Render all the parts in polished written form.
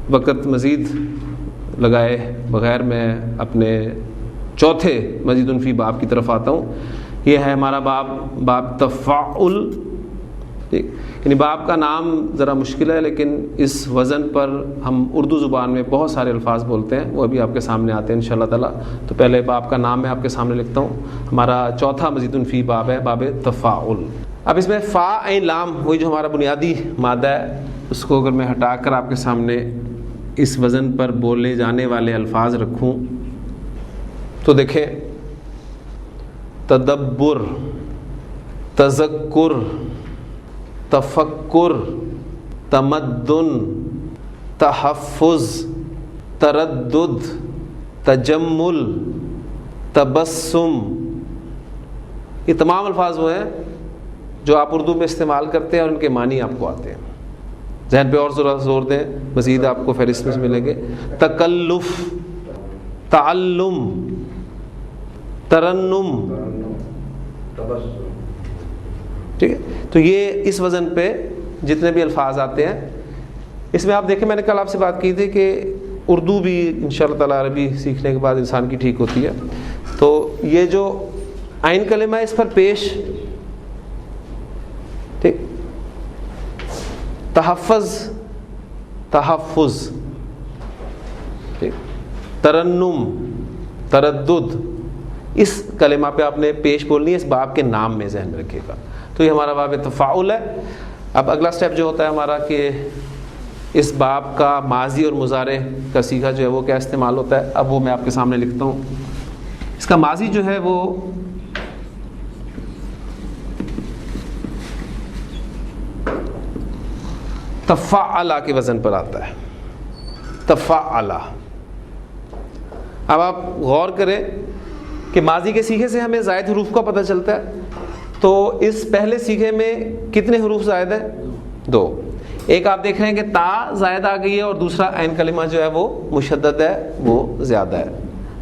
وقت مزید لگائے بغیر میں اپنے چوتھے مزید فی باب کی طرف آتا ہوں. یہ ہے ہمارا باب تفاعل. یعنی باب کا نام ذرا مشکل ہے، لیکن اس وزن پر ہم اردو زبان میں بہت سارے الفاظ بولتے ہیں، وہ ابھی آپ کے سامنے آتے ہیں انشاءاللہ تعالیٰ. تو پہلے باب کا نام میں آپ کے سامنے لکھتا ہوں. ہمارا چوتھا مزید فی باب ہے باب تفاعل. اب اس میں فا عین لام، وہی جو ہمارا بنیادی مادہ ہے، اس کو اگر میں ہٹا کر آپ کے سامنے اس وزن پر بولے جانے والے الفاظ رکھوں تو دیکھیں: تدبر، تذکر، تفکر، تمدن، تحفظ، تردد، تجمل، تبسم. یہ تمام الفاظ وہ ہیں جو آپ اردو میں استعمال کرتے ہیں اور ان کے معنی آپ کو آتے ہیں. ذہن پہ اور ذرا زور دیں، مزید آپ کو فہرست میں ملیں گے. تکلف، تعلم، ترنم. ٹھیک ہے، تو یہ اس وزن پہ جتنے بھی الفاظ آتے ہیں، اس میں آپ دیکھیں میں نے کل آپ سے بات کی تھی کہ اردو بھی انشاءاللہ تعالیٰ عربی سیکھنے کے بعد انسان کی ٹھیک ہوتی ہے. تو یہ جو عین کلمہ ہے اس پر پیش، ٹھیک، تحفظ، تحفظ، ٹھیک، ترنم، تردد، اس کلمہ پہ آپ نے پیش بولنی ہے. اس باب کے نام میں ذہن میں رکھیے گا. تو یہ ہمارا باب تفاعل ہے. اب اگلا سٹیپ جو ہوتا ہے ہمارا کہ اس باب کا ماضی اور مضارع کا صیغہ جو ہے وہ کیا استعمال ہوتا ہے. اب وہ میں آپ کے سامنے لکھتا ہوں. اس کا ماضی جو ہے وہ تفاعل کے وزن پر آتا ہے. تفاعل. اب آپ غور کریں کہ ماضی کے صیغے سے ہمیں زائد حروف کا پتہ چلتا ہے. تو اس پہلے صیغے میں کتنے حروف زائد ہیں؟ 2. ایک آپ دیکھ رہے ہیں کہ تا زائد آ گئی ہے، اور دوسرا عین کلمہ جو ہے وہ مشدد ہے، وہ زیادہ ہے.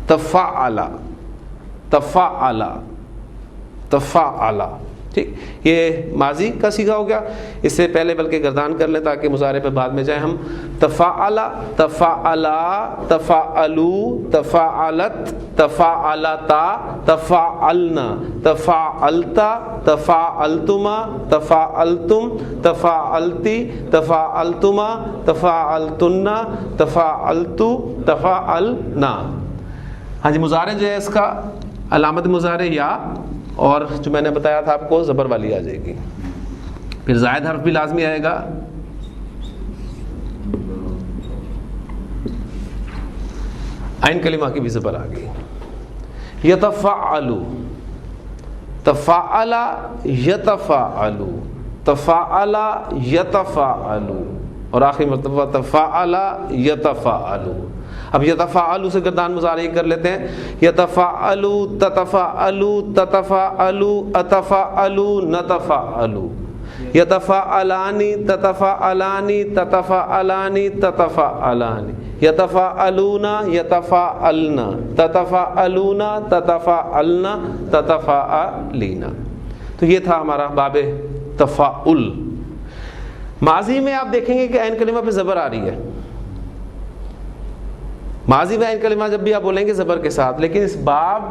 تفاعل، تفاعل، تفاعل. ٹھیک، یہ ماضی کا صیغہ ہو گیا. اس سے پہلے بلکہ گردان کر لیں تاکہ مضارع پہ بعد میں جائیں ہم. تفاعل، تفاعلا، تفاعلوا، تفاعلت، تفاعلتا، تفاعلنا، تفاعلتا، تفاعلتما، تفاعلتم، تفاعلتی، تفاعلتما، تفاعلتن، تفاعلتو، تفاعلنا. ہاں جی، مضارع جو ہے اس کا علامت مضارع یا، اور جو میں نے بتایا تھا آپ کو زبر والی آ جائے گی. پھر زائد حرف بھی لازمی آئے گا. عین کلمہ کی بھی زبر آ گئی. یتفاعلو، تفاعل، یتفاعلو، تفاعل، یتفاعلو، اور آخری مرتبہ تفاعل، یتفاعلو. اب یتفاعلو سے گردان مضارع کر لیتے ہیں. یتفاعلو، تتفاعلو، تتفاعلو، اتفاعلو، نتفاعلو. یتفاعلانی، تتفاعلانی، تتفاعلانی، تتفاعلانی. یتفاعلون، یتفاعلن، تتفاعلون، تتفاعلن، تتفاعلین. تو یہ تھا ہمارا باب تفاعل. ماضی میں آپ دیکھیں گے کہ عین کلمہ پہ زبر آ رہی ہے. ماضی میں عین کلمہ جب بھی آپ بولیں گے زبر کے ساتھ، لیکن اس باب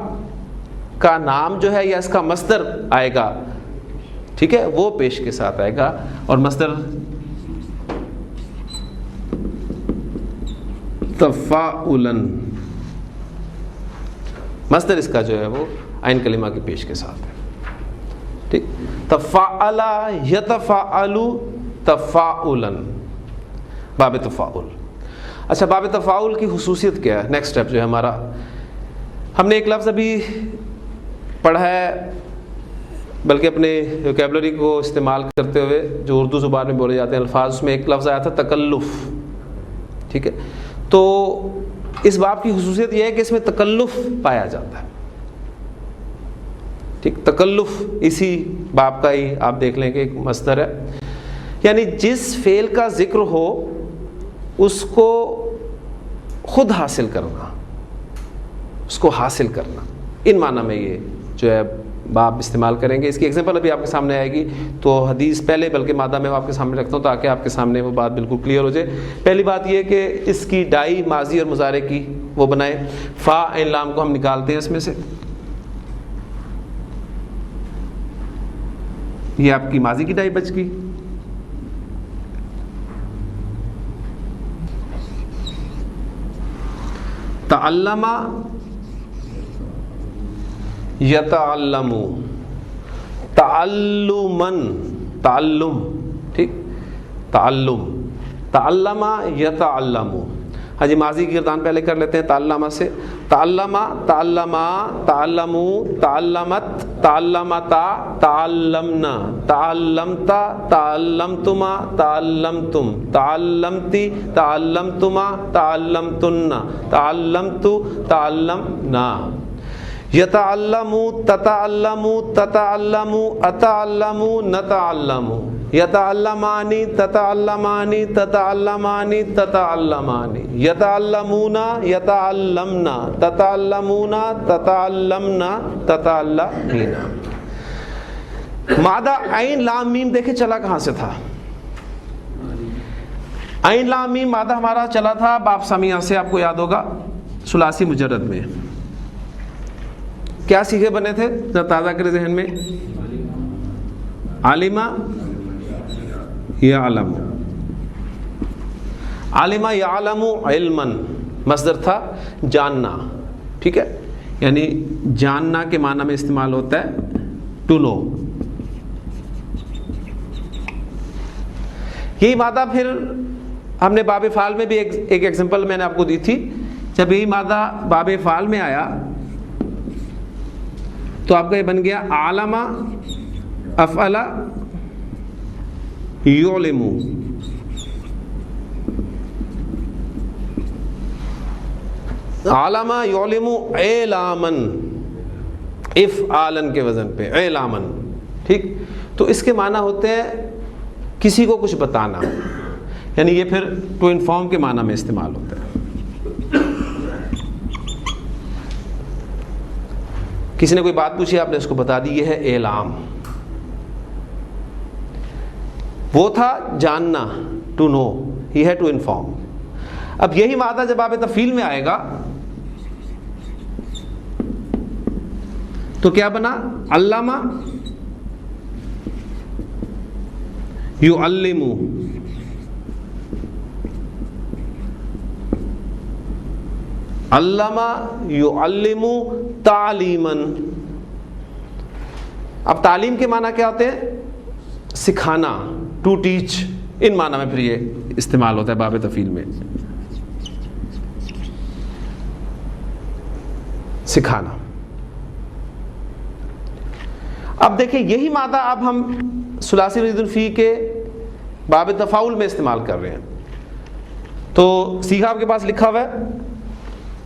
کا نام جو ہے یا اس کا مصدر آئے گا، ٹھیک ہے، وہ پیش کے ساتھ آئے گا. اور مصدر تفاعلن، مصدر اس کا جو ہے وہ عین کلمہ کے پیش کے ساتھ ہے. ٹھیک، تفاعل، یتفاعلو، تفاعلن، باب تفاعل. اچھا، باب تفاعل کی خصوصیت کیا ہے؟ نیکسٹ سٹیپ جو ہے ہمارا، ہم نے ایک لفظ ابھی پڑھا ہے، بلکہ اپنے ویکیبلری کو استعمال کرتے ہوئے جو اردو زبان میں بولے جاتے ہیں الفاظ، اس میں ایک لفظ آیا تھا تکلف. ٹھیک ہے، تو اس باب کی خصوصیت یہ ہے کہ اس میں تکلف پایا جاتا ہے. ٹھیک، تکلف اسی باب کا ہی آپ دیکھ لیں کہ ایک مصدر ہے. یعنی جس فعل کا ذکر ہو اس کو خود حاصل کرنا، اس کو حاصل کرنا، ان معنی میں یہ جو ہے باب استعمال کریں گے. اس کی ایگزامپل ابھی آپ کے سامنے آئے گی. تو حدیث پہلے بلکہ مادہ میں آپ کے سامنے رکھتا ہوں تاکہ آپ کے سامنے وہ بات بالکل کلیئر ہو جائے. پہلی بات یہ کہ اس کی ڈائی ماضی اور مضارع کی وہ بنائے. فا عین لام کو ہم نکالتے ہیں اس میں سے. یہ آپ کی ماضی کی ڈائی بچ گئی. تعلم یتعلم تعلمن تعلم ٹھیک تعلم تعلم یتعلم. ہاں جی ماضی کی گردان پہلے کر لیتے ہیں تعلمہ سے. تعلم تعلما تعلمو تعلمت تعلمتا تعلمنا تعلمتا تعلمتما تعلمتم تعلمتی تعلمتما تعلمتن تعلمتو تعلمنا. یتعلمو تتعلمو تتعلمو اتعلمو نتعلمو. یتعلمانی تتعلمانی تتعلمانی تتعلمانی. یتعلمونا یتعلمنا تتعلمونا تتعلمنا تتعلمینا. مادہ عین لام میم دیکھیں چلا کہاں سے تھا. عین لام میم مادہ ہمارا چلا تھا باب سمیہ سے. آپ کو یاد ہوگا ثلاثی مجرد میں کیا سیکھے بنے تھے ذرا تازہ کرے ذہن میں. عالمہ یعلم عالمہ یعلم علما مصدر تھا جاننا. ٹھیک ہے یعنی جاننا کے معنی میں استعمال ہوتا ہے ٹو نو. یہی مادہ پھر ہم نے باب فعال میں بھی ایک ایگزامپل میں نے آپ کو دی تھی. جب یہی مادہ باب فعال میں آیا تو آپ کا یہ بن گیا عالم افعل یعلم. عالم یعلم اعلامن افعالن کے وزن پہ اعلامن. ٹھیک تو اس کے معنی ہوتے ہیں کسی کو کچھ بتانا. یعنی یہ پھر ٹو انفارم کے معنی میں استعمال ہوتا ہے. کسی نے کوئی بات پوچھی آپ نے اس کو بتا دی یہ ہے اعلام. وہ تھا جاننا ٹو نو. یہ ہے ٹو انفارم. اب یہی مادہ جب آپ تفعیل میں آئے گا تو کیا بنا علامہ یعلم. علامہ یعلم تعلیما. اب تعلیم کے معنی کیا ہوتے ہیں سکھانا ٹو ٹیچ. ان معنی میں پھر یہ استعمال ہوتا ہے باب تفعیل میں سکھانا. اب دیکھیں یہی مادہ اب ہم ثلاثی مزید الفی کے باب تفاعل میں استعمال کر رہے ہیں. تو سیکھا آپ کے پاس لکھا ہوا ہے,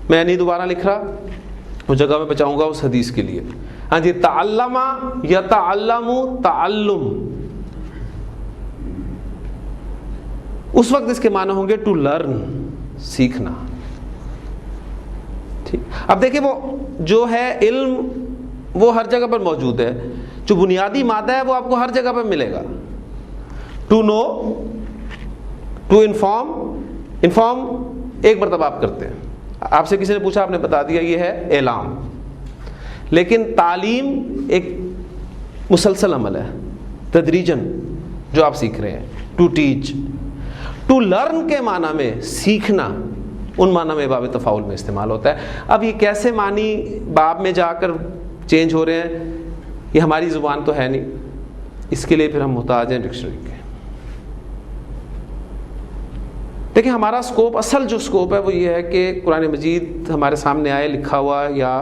میں نہیں دوبارہ لکھ رہا, وہ جگہ میں بچاؤں گا اس حدیث کے لیے. ہاں جی تعلم یتعلم تعلم, اس وقت اس کے معنی ہوں گے ٹو لرن سیکھنا. ٹھیک. اب دیکھیں وہ جو ہے علم وہ ہر جگہ پر موجود ہے. جو بنیادی مادہ ہے وہ آپ کو ہر جگہ پر ملے گا. To know to inform. Inform ایک مرتبہ آپ کرتے ہیں, آپ سے کسی نے پوچھا آپ نے بتا دیا یہ ہے اعلام. لیکن تعلیم ایک مسلسل عمل ہے تدریجاً جو آپ سیکھ رہے ہیں. ٹو ٹیچ ٹو لرن کے معنی میں سیکھنا ان معنی میں باب تفاعل میں استعمال ہوتا ہے. اب یہ کیسے معنی باب میں جا کر چینج ہو رہے ہیں یہ ہماری زبان تو ہے نہیں, اس کے لیے پھر ہم محتاج ہیں ڈکشنری کے. دیکھیں ہمارا سکوپ, اصل جو سکوپ ہے وہ یہ ہے کہ قرآن مجید ہمارے سامنے آئے لکھا ہوا, یا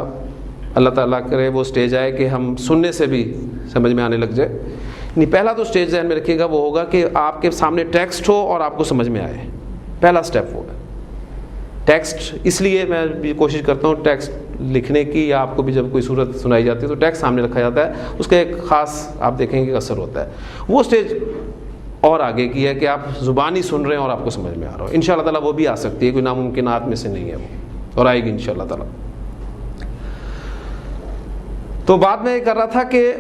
اللہ تعالیٰ کرے وہ سٹیج آئے کہ ہم سننے سے بھی سمجھ میں آنے لگ جائے. نہیں, پہلا تو سٹیج ذہن میں رکھیے گا وہ ہوگا کہ آپ کے سامنے ٹیکسٹ ہو اور آپ کو سمجھ میں آئے. پہلا سٹیپ ہوگا ٹیکسٹ. اس لیے میں بھی کوشش کرتا ہوں ٹیکسٹ لکھنے کی, یا آپ کو بھی جب کوئی صورت سنائی جاتی ہے تو ٹیکسٹ سامنے رکھا جاتا ہے, اس کا ایک خاص آپ دیکھیں گے اثر ہوتا ہے. وہ سٹیج اور آگے کی ہے کہ آپ زبانی سن رہے ہیں اور آپ کو سمجھ میں آ رہا ہو. انشاءاللہ تعالیٰ وہ بھی آ سکتی ہے, کوئی ناممکنات میں سے نہیں ہے وہ, اور آئے گی انشاءاللہ تعالیٰ. تو بات میں یہ کر رہا تھا کہ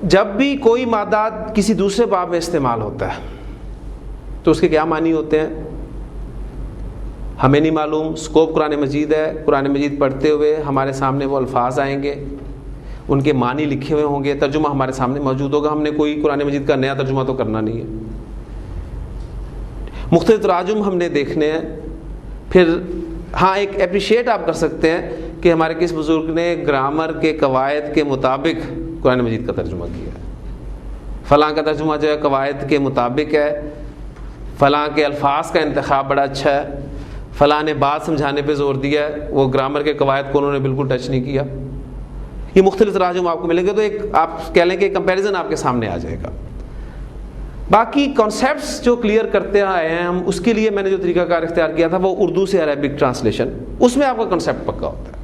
جب بھی کوئی مادہ کسی دوسرے باب میں استعمال ہوتا ہے تو اس کے کیا معنی ہوتے ہیں ہمیں نہیں معلوم. اسکوپ قرآن مجید ہے, قرآن مجید پڑھتے ہوئے ہمارے سامنے وہ الفاظ آئیں گے, ان کے معنی لکھے ہوئے ہوں گے, ترجمہ ہمارے سامنے موجود ہوگا, ہم نے کوئی قرآن مجید کا نیا ترجمہ تو کرنا نہیں ہے. مختلف تراجم ہم نے دیکھنے ہیں. پھر ہاں ایک اپریشیٹ آپ کر سکتے ہیں کہ ہمارے کس بزرگ نے گرامر کے قواعد کے مطابق قرآن مجید کا ترجمہ کیا ہے, فلاں کا ترجمہ جو ہے قواعد کے مطابق ہے, فلاں کے الفاظ کا انتخاب بڑا اچھا ہے, فلاں نے بات سمجھانے پہ زور دیا ہے, وہ گرامر کے قواعد کو انہوں نے بالکل ٹچ نہیں کیا. یہ مختلف تراجم آپ کو ملیں گے, تو ایک آپ کہہ لیں کہ کمپیریزن آپ کے سامنے آ جائے گا. باقی کانسیپٹس جو کلیئر کرتے آئے ہیں ہم, اس کے لیے میں نے جو طریقہ کار اختیار کیا تھا وہ اردو سے عربک ٹرانسلیشن, اس میں آپ کا کنسیپٹ پکا ہوتا ہے.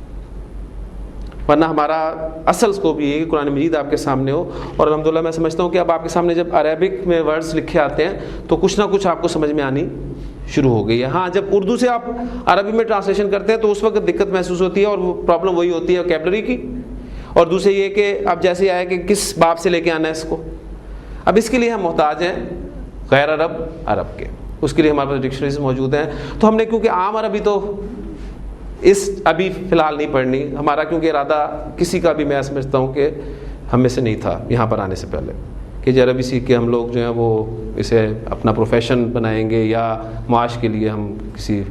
ورنہ ہمارا اصل اسکوپ یہ ہے کہ قرآن مجید آپ کے سامنے ہو. اور الحمدللہ میں سمجھتا ہوں کہ اب آپ کے سامنے جب عربک میں ورڈز لکھے آتے ہیں تو کچھ نہ کچھ آپ کو سمجھ میں آنی شروع ہو گئی ہے. ہاں جب اردو سے آپ عربی میں ٹرانسلیشن کرتے ہیں تو اس وقت دقت محسوس ہوتی ہے, اور وہ پرابلم وہی ہوتی ہے ووکیبلری کی, اور دوسرے یہ کہ اب جیسے آیا کہ کس باب سے لے کے آنا ہے اس کو. اب اس کے لیے ہم محتاج ہیں غیر عرب کے, اس کے لیے ہمارے پاس ڈکشنریز موجود ہیں. تو ہم نے کیونکہ عام عربی تو اس ابھی فی الحال نہیں پڑھنی, ہمارا کیونکہ ارادہ کسی کا بھی میں سمجھتا ہوں کہ ہم میں سے نہیں تھا یہاں پر آنے سے پہلے کہ جو عربی سیکھ کے ہم لوگ جو ہیں وہ اسے اپنا پروفیشن بنائیں گے یا معاش کے لیے ہم کسی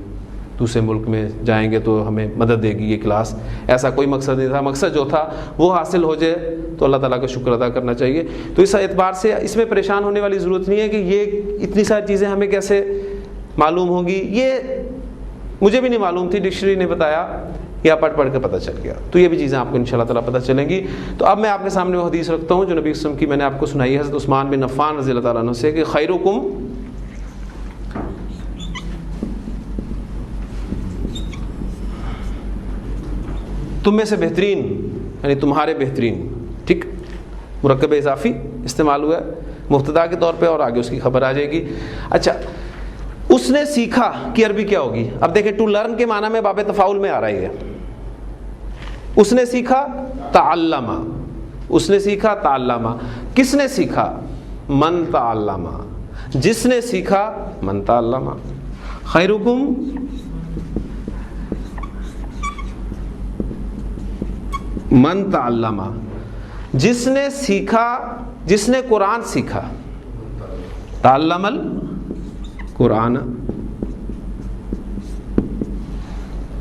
دوسرے ملک میں جائیں گے تو ہمیں مدد دے گی یہ کلاس. ایسا کوئی مقصد نہیں تھا. مقصد جو تھا وہ حاصل ہو جائے تو اللہ تعالیٰ کا شکر ادا کرنا چاہیے. تو اس اعتبار سے اس میں پریشان ہونے والی ضرورت نہیں ہے کہ یہ اتنی ساری چیزیں ہمیں کیسے معلوم ہوں گی. یہ مجھے بھی نہیں معلوم تھی, ڈکشنری نے بتایا یا پڑھ کے پتہ چل گیا. تو یہ بھی چیزیں آپ کو انشاءاللہ تعالیٰ پتہ چلیں گی. تو اب میں آپ کے سامنے وہ حدیث رکھتا ہوں جو نبی وسلم کی میں نے آپ کو سنائی ہے حضرت عثمان بن عفان رضی اللہ تعالیٰ عنہ سے کہ خیرکم, تم میں سے بہترین, یعنی تمہارے بہترین, ٹھیک, مرکب اضافی استعمال ہوا ہے مبتدا کے طور پہ اور آگے اس کی خبر آ جائے گی. اچھا, اس نے سیکھا کی عربی کیا ہوگی؟ اب دیکھیں ٹو لرن کے معنی میں باب تفاعل میں آ رہی ہے. اس نے سیکھا تعلم, اس نے سیکھا تعلم. کس نے سیکھا؟ من تعلم, جس نے سیکھا من تعلم. خیرکم من تعلم, جس نے سیکھا, جس نے قرآن سیکھا. تعلم القرآن.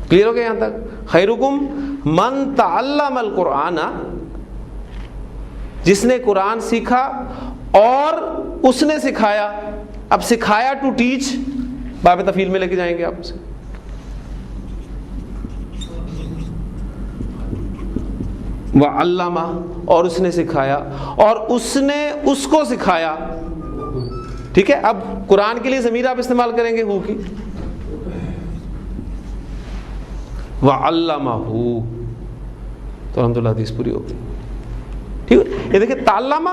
کلیئر ہو گیا یہاں تک؟ خیرکم من تعلم القرآن, جس نے قرآن سیکھا اور اس نے سکھایا. اب سکھایا ٹو ٹیچ باب تفعیل میں لے کے جائیں گے آپ سے. وعلم, اور اس نے سکھایا اور اس نے اس کو سکھایا. ٹھیک ہے, اب قرآن کے لیے ضمیر آپ استعمال کریں گے ہو کی. وعلمہ, تو الحمدللہ حدیث پوری ہو گئی. ٹھیک ہے, یہ دیکھیں تعلمہ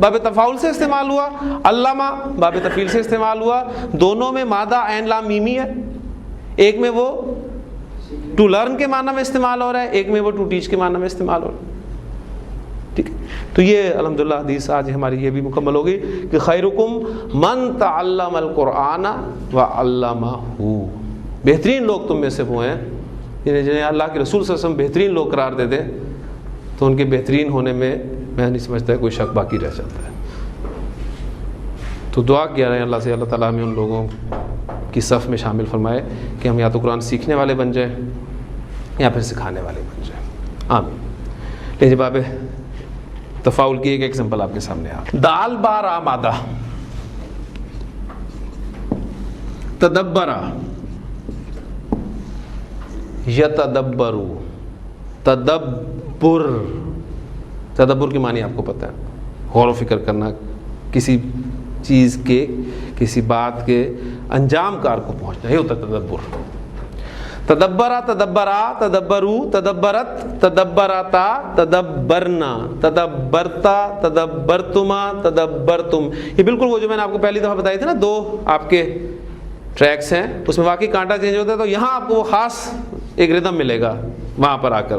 باب تفاعل سے استعمال ہوا, علمہ باب تفعیل سے استعمال ہوا. دونوں میں مادہ عین لام میمی ہے. ایک میں وہ ٹو لرن کے معنی میں استعمال ہو رہا ہے, ایک میں وہ ٹو ٹیچ کے معنی میں استعمال ہو رہا ہے. ٹھیک ہے, تو یہ الحمدللہ حدیث آج ہماری یہ بھی مکمل ہو گئی کہ خیرکم من تعلم القرآن وعلمہ. بہترین لوگ تم میں سے وہ ہیں جنہیں اللہ کے رسول صلی اللہ علیہ وسلم بہترین لوگ قرار دے دیں, تو ان کے بہترین ہونے میں میں نہیں سمجھتا ہے کوئی شک باقی رہ جاتا ہے. تو دعا کیا رہے ہیں اللہ سے, اللہ تعالیٰ ہمیں ان لوگوں کی صف میں شامل فرمائے کہ ہم یا تو قرآن سیکھنے والے بن جائیں یا پھر سکھانے والے بن جائیں. آمین. لیجیے باب تفاعل کی ایک ایگزامپل آپ کے سامنے آ. دال بار آمادہ, تدبرا یتدبرو. تدبر, تدبر کی معنی آپ کو پتہ ہے, غور و فکر کرنا, کسی چیز کے, کسی بات کے انجام کار کو پہنچنا, یہ ہوتا ہے تدبر. تدبرا, تدبرا, تدبرو, تدبرت, تدبرتا, تدبرنا, تدبرتا, تدبرتما, تدبرتم. یہ بالکل وہ جو میں نے آپ کو پہلی دفعہ بتائی تھی نا, دو آپ کے ٹریکس ہیں, اس میں واقعی کانٹا چینج ہوتا ہے, تو یہاں آپ کو وہ خاص ایک ردم ملے گا وہاں پر آ کر.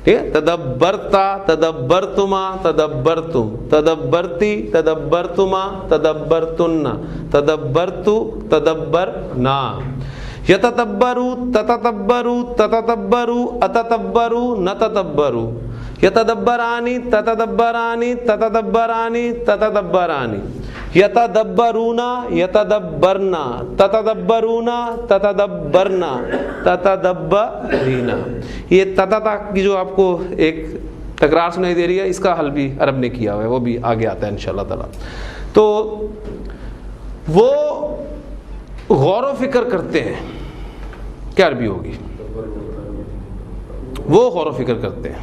ٹھیک ہے. تدبرتا، تدبرتما، تدبرتم، تدبرتی، تدبرتما، تدبرتن، تدبرتو، تدبرنا. یتتبرو، تتتبرو، تتتبرو، اتتبرو، نتتبرو. یتدبرانی، تتدبرانی، تتدبرانی، تتدبرانی. یتدبرونا، یتدبرنا، تتدبرونا، تتدبرنا، تتدبرینا. یہ تتا کی جو آپ کو ایک تکرار سنائی دے رہی ہے، اس کا حل بھی عرب نے کیا ہوا ہے، وہ بھی آگے آتا ہے انشاءاللہ تعالی. تو وہ غور و فکر کرتے ہیں، کیا عربی ہوگی؟ وہ غور و فکر کرتے ہیں.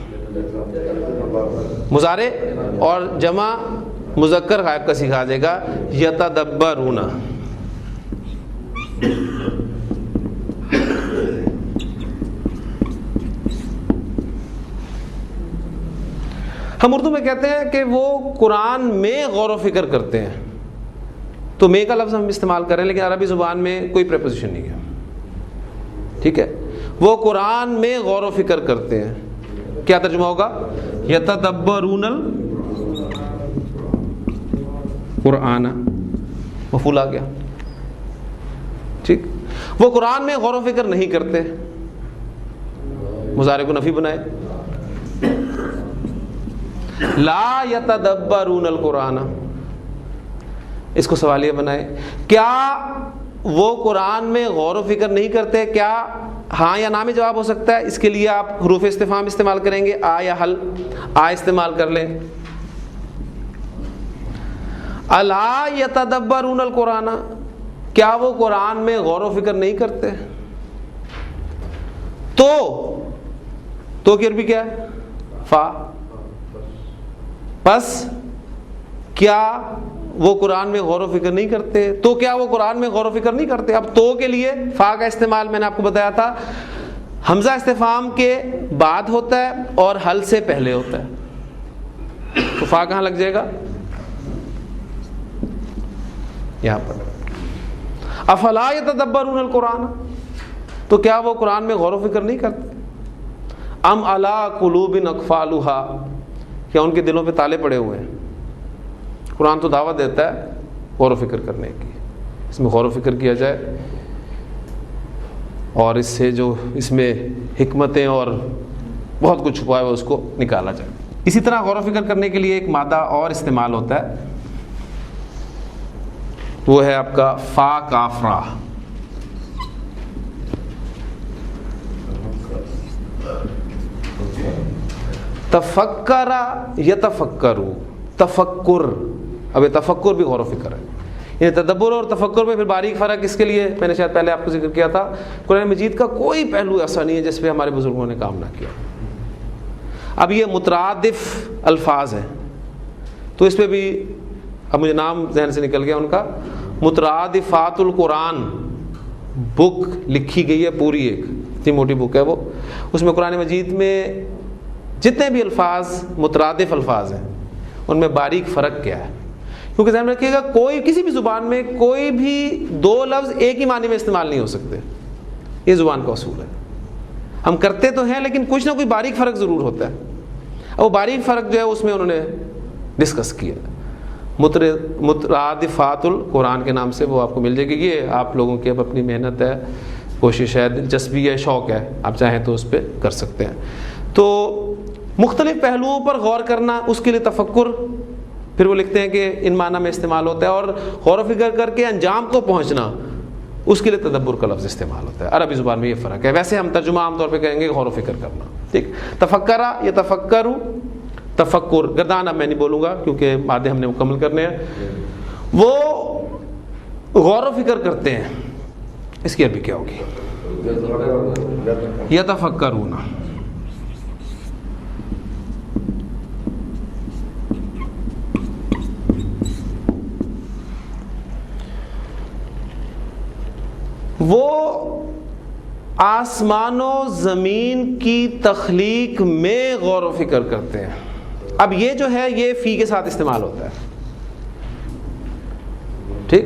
مضارع اور جمع مذکر غائب کا سکھا دے گا، یتدبرون. ہم اردو میں کہتے ہیں کہ وہ قرآن میں غور و فکر کرتے ہیں، تو میں کا لفظ ہم استعمال کریں، لیکن عربی زبان میں کوئی پریپوزیشن نہیں ہے. ٹھیک ہے، وہ قرآن میں غور و فکر کرتے ہیں. کیا ترجمہ ہوگا؟ یتدبرون القرآن. مفعول آ گیا. ٹھیک، وہ قرآن میں غور و فکر نہیں کرتے. مضارع کو نفی بنائے. لا یتدبرون القرآن، اس کو سوالیہ بنائے. کیا وہ قرآن میں غور و فکر نہیں کرتے؟ کیا ہاں یا نہ میں جواب ہو سکتا ہے. اس کے لیے آپ حروف استفہام استعمال کریں گے، آ یا حل. آ استعمال کر لیں. الا یتدبرون القرآن، کیا وہ قرآن میں غور و فکر نہیں کرتے؟ تو کی عربی کیا ہے؟ فا. پس کیا وہ قرآن میں غور و فکر نہیں کرتے؟ تو کیا وہ قرآن میں غور و فکر نہیں کرتے؟ اب تو کے لیے فا کا استعمال میں نے آپ کو بتایا تھا، حمزہ استفہام کے بعد ہوتا ہے اور حل سے پہلے ہوتا ہے. تو فا کہاں لگ جائے گا؟ یہاں پر. افلا یتدبرون القرآن، تو کیا وہ قرآن میں غور و فکر نہیں کرتے؟ ام علی قلوب اقفالها، کیا ان کے دلوں پہ تالے پڑے ہوئے ہیں؟ قرآن تو دعوت دیتا ہے غور و فکر کرنے کی، اس میں غور و فکر کیا جائے اور اس سے جو اس میں حکمتیں اور بہت کچھ چھپا ہے اس کو نکالا جائے. اسی طرح غور و فکر کرنے کے لیے ایک مادہ اور استعمال ہوتا ہے، وہ ہے آپ کا فا کاف را. تفکر یتفکرو، تفکر. اب یہ تفکر بھی غور و فکر ہے. یعنی تدبر اور تفکر میں پھر باریک فرق اس کے لیے میں نے شاید پہلے آپ کو ذکر کیا تھا، قرآن مجید کا کوئی پہلو ایسا نہیں ہے جس پہ ہمارے بزرگوں نے کام نہ کیا. اب یہ مترادف الفاظ ہیں تو اس پہ بھی اب مجھے نام ذہن سے نکل گیا ان کا. مترادفات القرآن بک لکھی گئی ہے پوری، ایک اتنی موٹی بک ہے وہ. اس میں قرآن مجید میں جتنے بھی الفاظ مترادف الفاظ ہیں ان میں باریک فرق کیا ہے. کیونکہ ذہن میں رکھیے گا کوئی کسی بھی زبان میں کوئی بھی دو لفظ ایک ہی معنی میں استعمال نہیں ہو سکتے. یہ زبان کا اصول ہے. ہم کرتے تو ہیں لیکن کچھ نہ کوئی باریک فرق ضرور ہوتا ہے. اور وہ باریک فرق جو ہے اس میں انہوں نے ڈسکس کیا. مترادفات القرآن کے نام سے وہ آپ کو مل جائے گی. یہ آپ لوگوں کی اب اپنی محنت ہے، کوشش ہے، دلچسپی ہے، شوق ہے، آپ چاہیں تو اس پہ کر سکتے ہیں. تو مختلف پہلوؤں پر غور کرنا، اس کے لیے تفکر، پھر وہ لکھتے ہیں کہ ان معنی میں استعمال ہوتا ہے. اور غور و فکر کر کے انجام کو پہنچنا، اس کے لیے تدبر کا لفظ استعمال ہوتا ہے. عربی زبان میں یہ فرق ہے. ویسے ہم ترجمہ عام طور پہ کہیں گے غور و فکر کرنا. ٹھیک. تفکرہ یا تفکرو، تفکر. گردان اب میں نہیں بولوں گا کیونکہ مادے ہم نے مکمل کرنے ہیں. وہ غور و فکر کرتے ہیں. اس کی عربی کیا ہوگی؟ یا تفکرون. وہ آسمان و زمین کی تخلیق میں غور و فکر کرتے ہیں. اب یہ جو ہے یہ فی کے ساتھ استعمال ہوتا ہے. ٹھیک.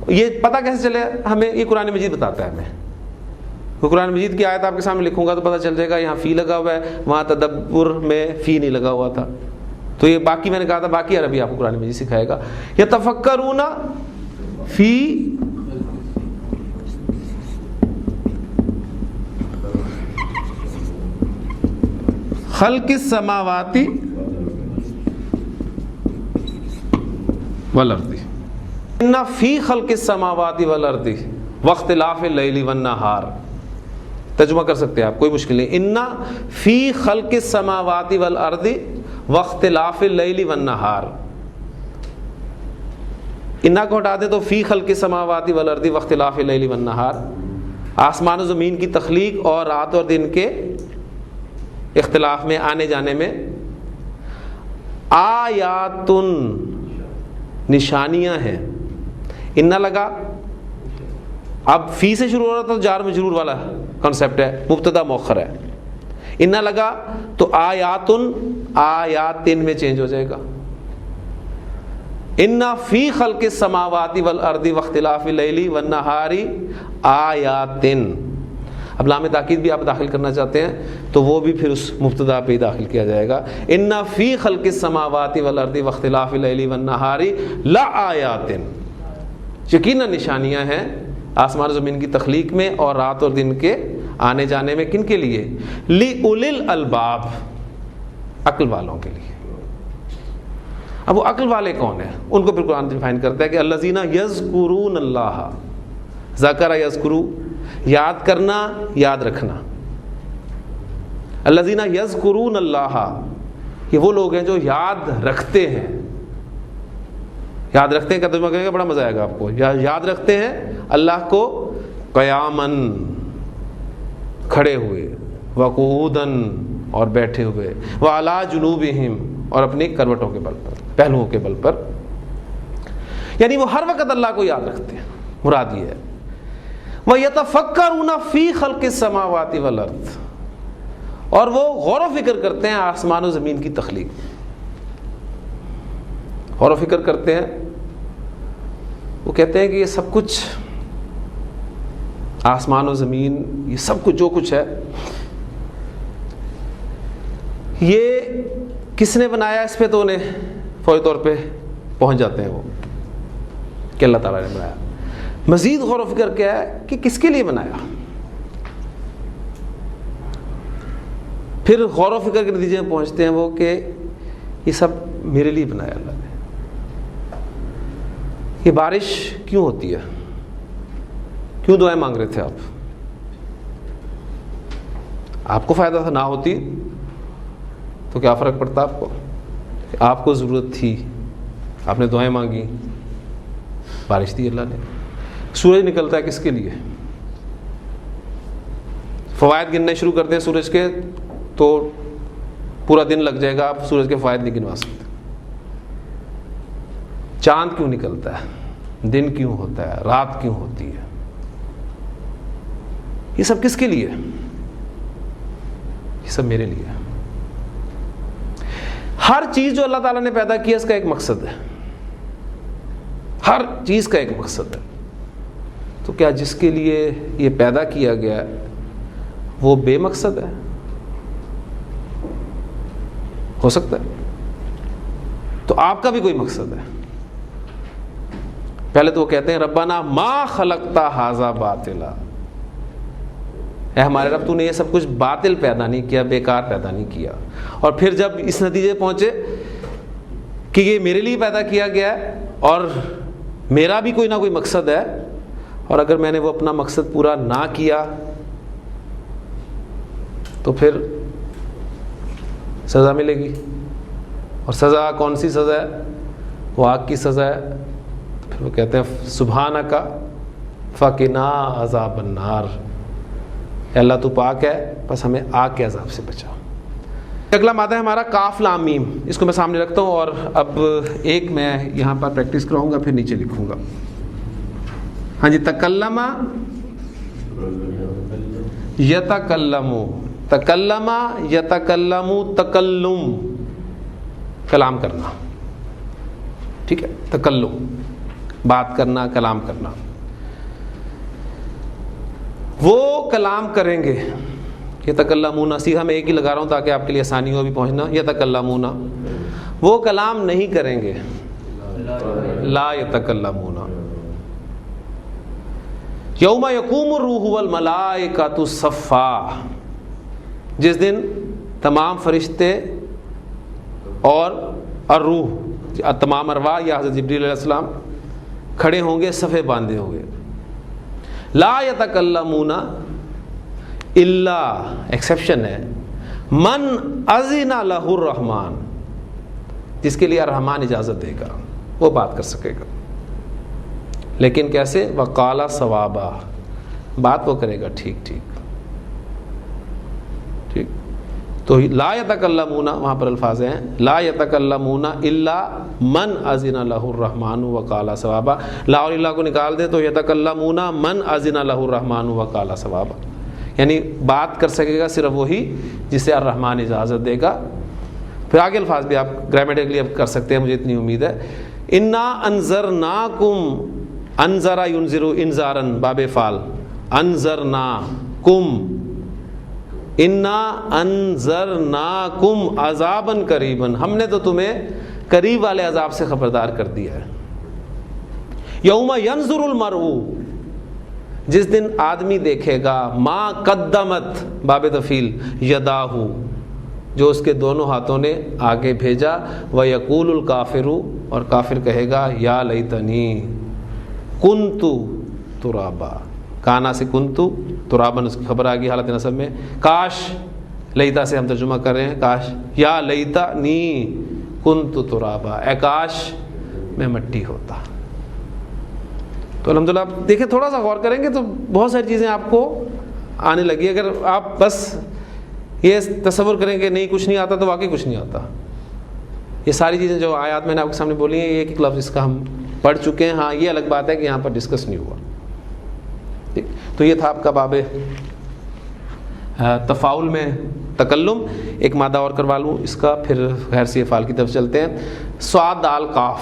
یہ پتہ کیسے چلے ہمیں؟ یہ قرآن مجید بتاتا ہے ہمیں. قرآن مجید کی آیت آپ کے سامنے لکھوں گا تو پتہ چل جائے گا یہاں فی لگا ہوا ہے، وہاں تدبر میں فی نہیں لگا ہوا تھا. تو یہ باقی میں نے کہا تھا باقی عربی آپ کو قرآن مجید سکھائے گا. یتفکرون فی خلق السماوات والارض ان فی خلق السماوات والارض واختلاف اللیل والنہار. ترجمہ کر سکتے ہیں آپ، کوئی مشکل نہیں. ان فی خلق السماوات والارض واختلاف اللیل والنہار. انا کو ہٹا دیں تو فی خلق السماوات والارض واختلاف اللیل والنہار، آسمان و زمین کی تخلیق اور رات اور دن کے اختلاف میں، آنے جانے میں. آیاتن نشانیاں ہیں. انا لگا، اب فی سے شروع ہو رہا تھا تو جار مجرور والا کنسپٹ ہے، مبتدا مؤخر ہے. انا لگا تو آیاتن آیاتن میں چینج ہو جائے گا. انا فی خلق السماوات والارض واختلاف اللیل والنہار آیاتن. اب لام تاکید بھی آپ داخل کرنا چاہتے ہیں تو وہ بھی پھر اس مبتدا پہ ہی داخل کیا جائے گا. انا فی خلق السماوات والارض واختلاف اللیل والنہار لآیات، یقیناً نشانیاں ہیں آسمان و زمین کی تخلیق میں اور رات اور دن کے آنے جانے میں. کن کے لیے؟ لِأُولِي الْأَلْبَابِ، عقل والوں کے لیے. اب وہ عقل والے کون ہیں؟ ان کو پھر قرآن ڈیفائن کرتا ہے کہ الذین یذکرون اللہ، ذکر یذکرو، یاد کرنا، یاد رکھنا. الذین یذکرون اللہ، یہ وہ لوگ ہیں جو یاد رکھتے ہیں. یاد رکھتے ہیں کا ترجمہ کریں گے، بڑا مزہ آئے گا آپ کو. یاد رکھتے ہیں اللہ کو قیاماً، کھڑے ہوئے، وقعوداً، اور بیٹھے ہوئے، وعلی جنوبہم، اور اپنی کروٹوں کے بل پر، پہلوؤں کے بل پر. یعنی وہ ہر وقت اللہ کو یاد رکھتے ہیں. مراد یہ ہے وَيَتَفَكَّرُونَ فِي خَلْقِ السَّمَاوَاتِ وَالْأَرْضِ، اور وہ غور و فکر کرتے ہیں آسمان و زمین کی تخلیق. غور و فکر کرتے ہیں، وہ کہتے ہیں کہ یہ سب کچھ، آسمان و زمین، یہ سب کچھ جو کچھ ہے، یہ کس نے بنایا؟ اس پہ تو انہیں فوری طور پہ پہنچ جاتے ہیں وہ کہ اللہ تعالیٰ نے بنایا. مزید غور و فکر کیا ہے کہ کس کے لیے بنایا. پھر غور و فکر کے نتیجے میں پہنچتے ہیں وہ کہ یہ سب میرے لیے بنایا اللہ نے. یہ بارش کیوں ہوتی ہے؟ کیوں دعائیں مانگ رہے تھے آپ؟ آپ کو فائدہ تھا، نہ ہوتی تو کیا فرق پڑتا آپ کو؟ آپ کو ضرورت تھی، آپ نے دعائیں مانگی، بارش دی اللہ نے. سورج نکلتا ہے کس کے لیے؟ فوائد گننے شروع کرتے ہیں سورج کے تو پورا دن لگ جائے گا، آپ سورج کے فوائد نہیں گنوا سکتے. چاند کیوں نکلتا ہے؟ دن کیوں ہوتا ہے؟ رات کیوں ہوتی ہے؟ یہ سب کس کے لیے؟ یہ سب میرے لیے. ہر چیز جو اللہ تعالیٰ نے پیدا کیا اس کا ایک مقصد ہے. ہر چیز کا ایک مقصد ہے. تو کیا جس کے لیے یہ پیدا کیا گیا ہے وہ بے مقصد ہے؟ ہو سکتا ہے. تو آپ کا بھی کوئی مقصد ہے. پہلے تو وہ کہتے ہیں ربنا ما خلقت ھذا باطلا، اے ہمارے رب تو نے یہ سب کچھ باطل پیدا نہیں کیا، بیکار پیدا نہیں کیا. اور پھر جب اس نتیجے پہنچے کہ یہ میرے لیے پیدا کیا گیا ہے اور میرا بھی کوئی نہ کوئی مقصد ہے، اور اگر میں نے وہ اپنا مقصد پورا نہ کیا تو پھر سزا ملے گی. اور سزا کون سی سزا ہے؟ وہ آگ کی سزا ہے. پھر وہ کہتے ہیں سبحانک فقنا عذاب النار، اے اللہ تو پاک ہے، بس ہمیں آگ کے عذاب سے بچا. اگلا مادہ ہے ہمارا کاف لام میم. اس کو میں سامنے رکھتا ہوں اور اب ایک میں یہاں پر پریکٹس کراؤں گا، پھر نیچے لکھوں گا. ہاں جی، تکلم یتکلم، تکلم یتکلم، تکلم کلام کرنا. ٹھیک ہے، تکلم بات کرنا، کلام کرنا. وہ کلام کریں گے. یتکلمون صیغہ میں ایک ہی لگا رہا ہوں تاکہ آپ کے لیے آسانی ہو ابھی پہنچنا. یتکلمون وہ کلام نہیں کریں گے. لا یتکلمون. یوم یقوم الروح والملائکۃ صفا جس دن تمام فرشتے اور الروح تمام ارواح یا حضرت جبریل علیہ السلام کھڑے ہوں گے صفے باندھے ہوں گے. لا یتکلمون الا ایکسیپشن ہے من اذن لہ الرحمن جس کے لیے الرحمن اجازت دے گا وہ بات کر سکے گا. لیکن کیسے؟ وقال صوابا بات وہ کرے گا ٹھیک ٹھیک. تو لا یتکلمون وہاں پر الفاظ ہیں لا یتکلمون الا من اذن لہ الرحمن وقال صوابا. لا اور الا کو نکال دیں تو یتکلمون من اذن لہ الرحمن وقال صوابا یعنی بات کر سکے گا صرف وہی جسے الرحمن اجازت دے گا. پھر آگے الفاظ بھی آپ گرامیٹیکلی اب کر سکتے ہیں مجھے اتنی امید ہے. انا انذرناکم انذر ینذر انذارا باب فعل انذرناکم انا انذرناکم عذابا قریبا ہم نے تو تمہیں قریب والے عذاب سے خبردار کر دیا ہے. یوم ینظر المرء جس دن آدمی دیکھے گا ما قدمت باب تفعیل یداہ جو اس کے دونوں ہاتھوں نے آگے بھیجا. وَيَقُولُ الْكَافِرُ اور کافر کہے گا یا لیتنی کنت ترابا. کانا سے کنتو ترابن اس کی خبر آ گئی حالت نصب میں. کاش لیتا سے ہم ترجمہ کر رہے ہیں کاش یا لیتنی کنت ترابا اے کاش میں مٹی ہوتا. تو الحمدللہ آپ دیکھیں تھوڑا سا غور کریں گے تو بہت ساری چیزیں آپ کو آنے لگی. اگر آپ بس یہ تصور کریں کہ نہیں کچھ نہیں آتا تو واقعی کچھ نہیں آتا. یہ ساری چیزیں جو آیات میں نے آپ کے سامنے بولی ہیں یہ ایک لفظ اس کا ہم پڑھ چکے ہیں. ہاں یہ الگ بات ہے کہ یہاں پر ڈسکس نہیں ہوا. تو یہ تھا آپ کا باب تفاعل میں تکلم. ایک مادہ اور کروا لوں اس کا پھر غیر سی افعال کی طرف چلتے ہیں. صاد دال قاف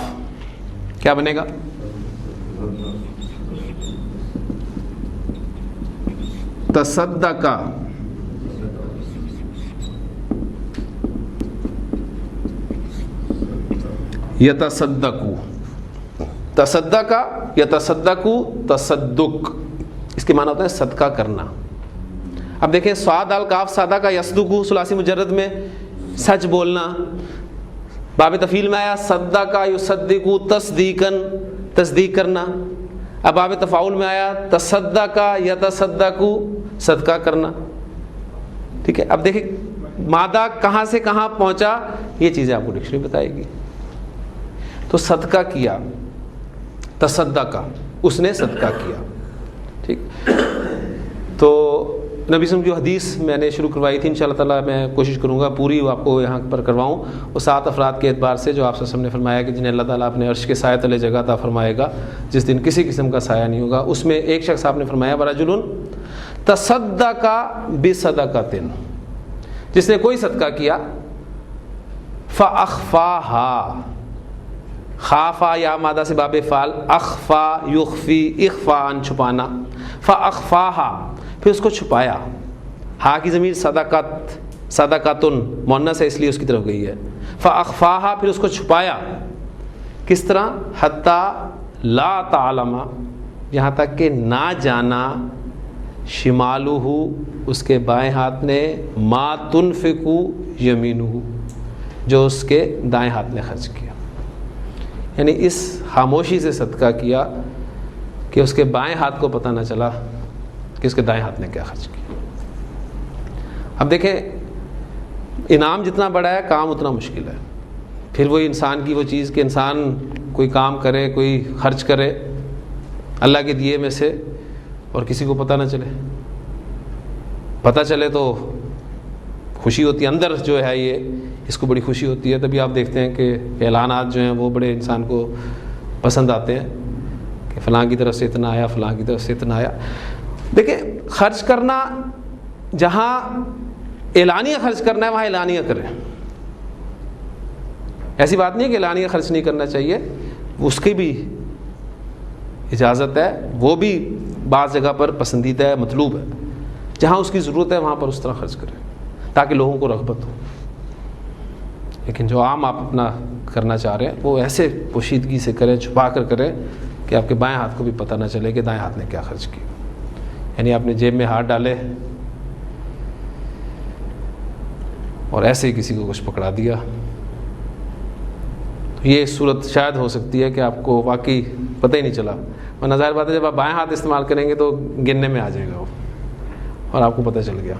کیا بنے گا؟ تصدقا یتصدقو. تصدقا یتصدقو تصدق اس کے معنی ہوتا ہے صدقہ کرنا. اب دیکھیں صاد القاف سادہ کا یصدقو ثلاثی مجرد میں سچ بولنا. باب تفعیل میں آیا صدقا یصدقو تصدیقاً تصدیق کرنا. اب باب تفاعل میں آیا تصدقا یتصدقو صدقہ کرنا. ٹھیک ہے اب دیکھیں مادہ کہاں سے کہاں پہنچا یہ چیزیں آپ کو ڈکشنری بتائے گی. تو صدقہ کیا تصدقہ اس نے صدقہ کیا. ٹھیک تو نبی صلی اللہ علیہ وسلم کی حدیث میں نے شروع کروائی تھی انشاءاللہ تعالیٰ میں کوشش کروں گا پوری آپ کو یہاں پر کرواؤں. وہ 7 افراد کے اعتبار سے جو آپ صلی اللہ علیہ وسلم نے فرمایا کہ جنہیں اللہ تعالیٰ اپنے عرش کے سائے تلے جگہ عطا فرمائے گا جس دن کسی قسم کا سایہ نہیں ہوگا. اس میں ایک شخص آپ نے فرمایا ورجل تصدق بصدقۃ جس نے کوئی صدقہ کیا فاخفاها خافا یا مادہ سے باب فعل اخفا یخفی اخفاء چھپانا. فاخفاها پھر اس کو چھپایا. ہا کی ضمیر صدقت صدقاتن مؤنث ہے اس لیے اس کی طرف گئی ہے. فاخفاها پھر اس کو چھپایا. کس طرح؟ حتی لا تعلم یہاں تک کہ نہ جانا شمالہ اس کے بائیں ہاتھ نے ما تنفق یمینہ جو اس کے دائیں ہاتھ نے خرچ کیا. یعنی اس خاموشی سے صدقہ کیا کہ اس کے بائیں ہاتھ کو پتہ نہ چلا کہ اس کے دائیں ہاتھ نے کیا خرچ کیا. اب دیکھیں انعام جتنا بڑا ہے کام اتنا مشکل ہے. پھر وہی انسان کی وہ چیز کہ انسان کوئی کام کرے کوئی خرچ کرے اللہ کے دیے میں سے اور کسی کو پتہ نہ چلے. پتہ چلے تو خوشی ہوتی ہے اندر جو ہے یہ اس کو بڑی خوشی ہوتی ہے. تبھی آپ دیکھتے ہیں کہ اعلانات جو ہیں وہ بڑے انسان کو پسند آتے ہیں کہ فلاں کی طرف سے اتنا آیا فلاں کی طرف سے اتنا آیا. دیکھیں خرچ کرنا جہاں اعلانیہ خرچ کرنا ہے وہاں اعلانیہ کریں. ایسی بات نہیں ہے کہ اعلانیہ خرچ نہیں کرنا چاہیے اس کی بھی اجازت ہے وہ بھی بعض جگہ پر پسندیدہ ہے مطلوب ہے. جہاں اس کی ضرورت ہے وہاں پر اس طرح خرچ کریں تاکہ لوگوں کو رغبت ہو. لیکن جو عام آپ اپنا کرنا چاہ رہے ہیں وہ ایسے پوشیدگی سے کریں, چھپا کر کریں کہ آپ کے بائیں ہاتھ کو بھی پتہ نہ چلے کہ دائیں ہاتھ نے کیا خرچ کیا. یعنی آپ نے جیب میں ہاتھ ڈالے اور ایسے ہی کسی کو کچھ پکڑا دیا. تو یہ صورت شاید ہو سکتی ہے کہ آپ کو واقعی پتہ ہی نہیں چلا, ورنہ ظاہر بات ہے جب آپ بائیں ہاتھ استعمال کریں گے تو گننے میں آ جائے گا وہ, اور آپ کو پتہ چل گیا.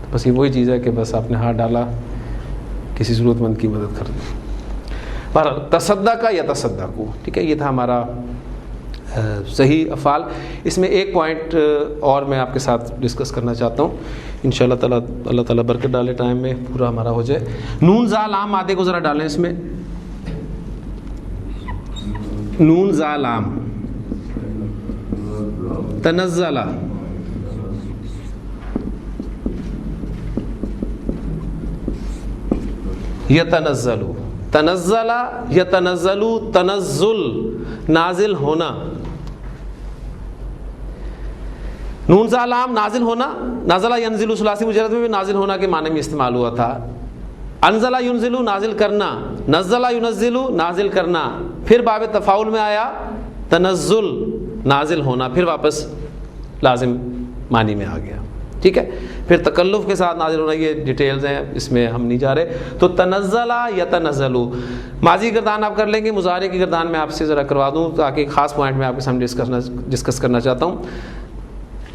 تو بس یہ وہی چیز ہے کہ بس آپ نے ہاتھ ڈالا, کسی ضرورت مند کی مدد کر دی. پر تصدق یا تصدقوا, ٹھیک ہے, یہ تھا ہمارا صحیح افعال. اس میں ایک پوائنٹ اور میں آپ کے ساتھ ڈسکس کرنا چاہتا ہوں, انشاءاللہ تعالیٰ اللہ تعالیٰ برکت ڈالے, ٹائم میں پورا ہمارا ہو جائے. نون زا لام مادے کو ذرا ڈالیں اس میں. نون زا لام تنزلا, یتنزلو, تنزلا یتنزلو, تنزل نازل ہونا. نون زا لام نازل ہونا, نازلہ ینزلو ثلاثی مجرد میں بھی نازل ہونا کے معنی میں استعمال ہوا تھا. انزلہ ینزلو نازل کرنا, نزلہ ینزلو نازل کرنا, پھر باب تفاعل میں آیا تنزل نازل ہونا, پھر واپس لازم معنی میں آ گیا. ٹھیک ہے, پھر تکلف کے ساتھ نازل ہونا, یہ ڈیٹیلز ہیں, اس میں ہم نہیں جا رہے. تو تنزلہ یتنزلو, ماضی گردان آپ کر لیں گے, مضارع کی گردان میں آپ سے ذرا کروا دوں تاکہ ایک خاص پوائنٹ میں آپ کے سامنے ڈسکس کرنا چاہتا ہوں.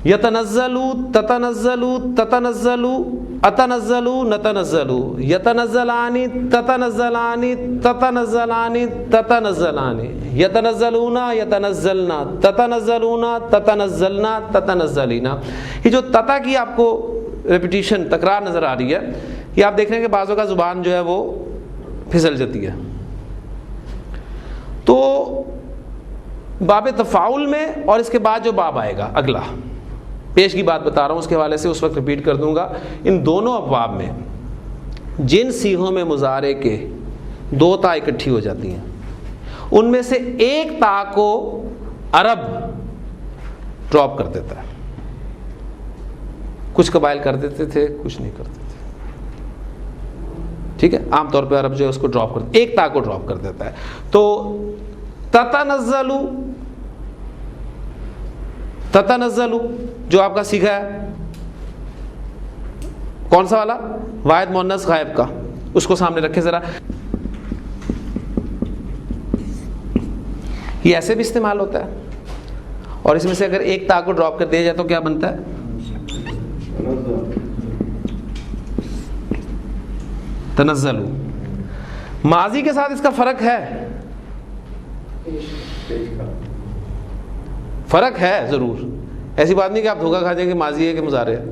یتنزلو, تتنزلو, تتنزلو, اتنزلو, نتنزلو, یتنزلانی, تتنزلانی, تتنزلانی, تتنزلانی, یتنزلون, یتنزلنا, تتنزلون, تتنزلنا, تتنزلینا. یہ جو تتا کی آپ کو ریپیٹیشن تکرار نظر آ رہی ہے, یہ آپ دیکھ رہے ہیں کہ بعضوں کا زبان جو ہے وہ پھسل جاتی ہے. تو باب تفاعل میں اور اس کے بعد جو باب آئے گا اگلا, پیش کی بات بتا رہا ہوں اس کے حوالے سے اس وقت ریپیٹ کر دوں گا. ان دونوں ابواب میں جن سیغوں میں مضارع کے دو تا اکٹھی ہو جاتی ہیں ان میں سے ایک تا کو عرب ڈراپ کر دیتا ہے. کچھ قبائل کر دیتے تھے, کچھ نہیں کرتے تھے. ٹھیک ہے, عام طور پہ عرب جو ہے اس کو ڈراپ کر, ایک تا کو ڈراپ کر دیتا ہے. تو تتنزلو, تتنزلو جو آپ کا سیکھا ہے کون سا والا, واحد مؤنث غائب کا, اس کو سامنے رکھیں ذرا. یہ ایسے بھی استعمال ہوتا ہے, اور اس میں سے اگر ایک تا کو ڈراپ کر دیا جائے تو کیا بنتا ہے, تنزلو. ماضی کے ساتھ اس کا فرق ہے, فرق ہے ضرور, ایسی بات نہیں کہ آپ دھوکہ کھا جائیں کہ ماضی ہے کہ مضارع ہے.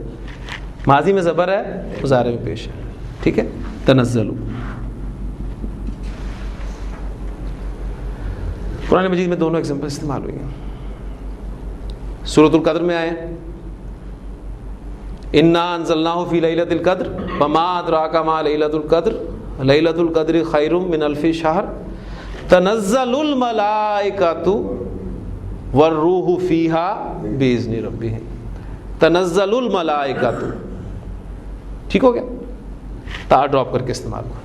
ماضی میں زبر ہے, مضارع میں پیش ہے. ٹھیک ہے, تنزلو. قرآن مجید میں دونوں ایگزامپل استعمال ہوئی ہیں. سورۃ القدر میں آئے, انا انزلناہ فی لیلۃ القدر وما ادراک ما لیلۃ القدر لیلۃ القدر خیر من الف شہر تنزل الملائکۃ والروح فیہا باذن ربہم. تنزل الملائکۃ, ٹھیک ہو گیا, تا ڈراپ کر کے استعمال ہوا.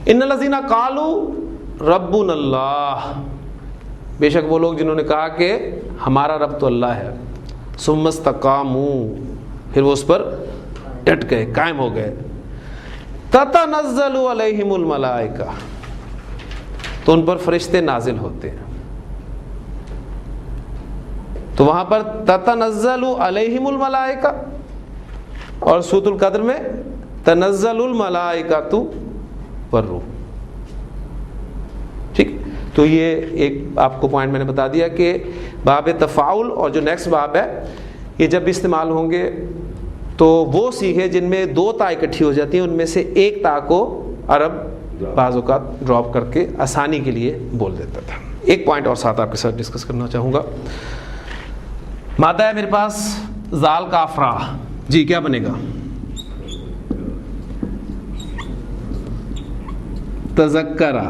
ان الذین قالوا ربنا اللہ, بے شک وہ لوگ جنہوں نے کہا کہ ہمارا رب تو اللہ ہے. ثم استقاموا, پھر وہ اس پر ڈٹ گئے, قائم ہو گئے. تتنزل علیہم الملائکہ, تو ان پر فرشتے نازل ہوتے ہیں. تو وہاں پر تتنزل علیہم الملائکہ, اور سورۃ القدر میں تنزل الملائکۃ والروح. ٹھیک, تو یہ ایک آپ کو پوائنٹ میں نے بتا دیا کہ باب تفاعل اور جو نیکسٹ باب ہے یہ جب بھی استعمال ہوں گے تو وہ سیغے جن میں دو تا اکٹھی ہو جاتی ہیں ان میں سے ایک تا کو عرب بعض اوقات ڈراپ کر کے آسانی کے لیے بول دیتا تھا. ایک پوائنٹ اور ساتھ آپ کے ساتھ ڈسکس کرنا چاہوں گا. مادہ ہے میرے پاس زال کافرا, جی کیا بنے گا, تذکرہ.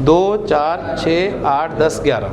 2, 4, 6, 8, 10, 11,